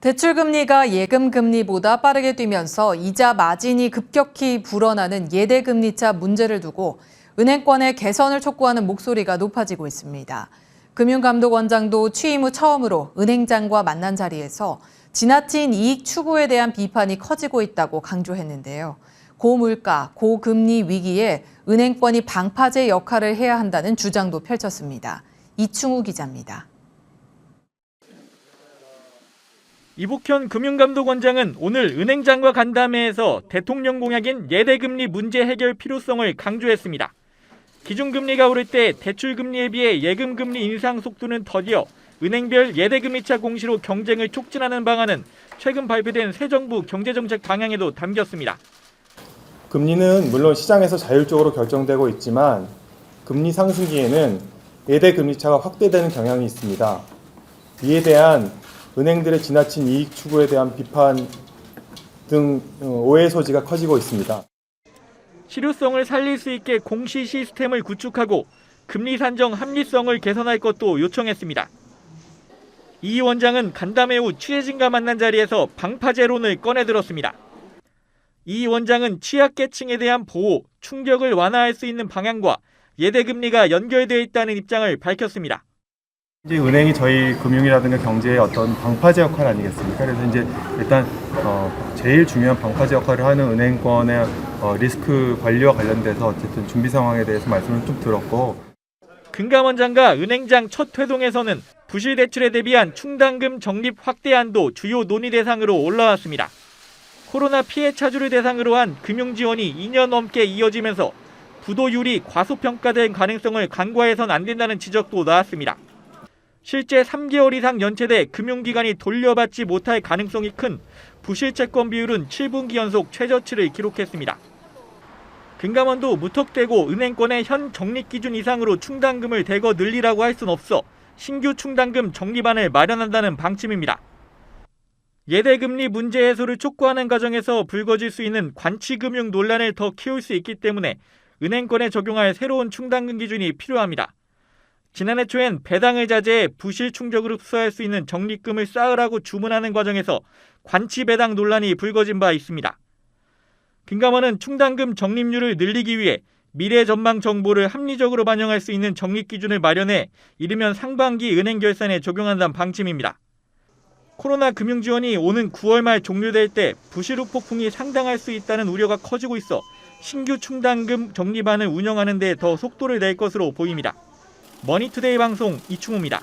대출금리가 예금금리보다 빠르게 뛰면서 이자 마진이 급격히 불어나는 예대금리차 문제를 두고 은행권의 개선을 촉구하는 목소리가 높아지고 있습니다. 금융감독원장도 취임 후 처음으로 은행장과 만난 자리에서 지나친 이익 추구에 대한 비판이 커지고 있다고 강조했는데요. 고물가, 고금리 위기에 은행권이 방파제 역할을 해야 한다는 주장도 펼쳤습니다. 이충우 기자입니다. 이복현 금융감독원장은 오늘 은행장과 간담회에서 대통령 공약인 예대금리 문제 해결 필요성을 강조했습니다. 기준금리가 오를 때 대출금리에 비해 예금금리 인상 속도는 더디어 은행별 예대금리차 공시로 경쟁을 촉진하는 방안은 최근 발표된 새 정부 경제정책 방향에도 담겼습니다. 금리는 물론 시장에서 자율적으로 결정되고 있지만 금리 상승기에는 예대금리차가 확대되는 경향이 있습니다. 이에 대한 은행들의 지나친 이익 추구에 대한 비판 등 오해 소지가 커지고 있습니다. 실효성을 살릴 수 있게 공시 시스템을 구축하고 금리 산정 합리성을 개선할 것도 요청했습니다. 이 원장은 간담회 후 취재진과 만난 자리에서 방파제론을 꺼내들었습니다. 이 원장은 취약계층에 대한 보호, 충격을 완화할 수 있는 방향과 예대금리가 연결되어 있다는 입장을 밝혔습니다. 이제 은행이 저희 금융이라든가 경제의 어떤 방파제 역할 아니겠습니까? 그래서 이제 일단 제일 중요한 방파제 역할을 하는 은행권의 리스크 관리와 관련돼서 어쨌든 준비 상황에 대해서 말씀을 좀 들었고, 금감원장과 은행장 첫 회동에서는 부실 대출에 대비한 충당금 적립 확대안도 주요 논의 대상으로 올라왔습니다. 코로나 피해 차주를 대상으로 한 금융 지원이 2년 넘게 이어지면서 부도율이 과소평가될 가능성을 간과해선 안 된다는 지적도 나왔습니다. 실제 3개월 이상 연체돼 금융기관이 돌려받지 못할 가능성이 큰 부실채권 비율은 7분기 연속 최저치를 기록했습니다. 금감원도 무턱대고 은행권의 현 적립기준 이상으로 충당금을 대거 늘리라고 할 순 없어 신규 충당금 적립안을 마련한다는 방침입니다. 예대금리 문제 해소를 촉구하는 과정에서 불거질 수 있는 관치금융 논란을 더 키울 수 있기 때문에 은행권에 적용할 새로운 충당금 기준이 필요합니다. 지난해 초엔 배당을 자제해 부실 충족을 흡수할 수 있는 적립금을 쌓으라고 주문하는 과정에서 관치 배당 논란이 불거진 바 있습니다. 금감원은 충당금 적립률을 늘리기 위해 미래 전망 정보를 합리적으로 반영할 수 있는 적립 기준을 마련해 이르면 상반기 은행 결산에 적용한다는 방침입니다. 코로나 금융 지원이 오는 9월 말 종료될 때 부실 후폭풍이 상당할 수 있다는 우려가 커지고 있어 신규 충당금 적립안을 운영하는 데 더 속도를 낼 것으로 보입니다. 머니투데이 방송 이충우입니다.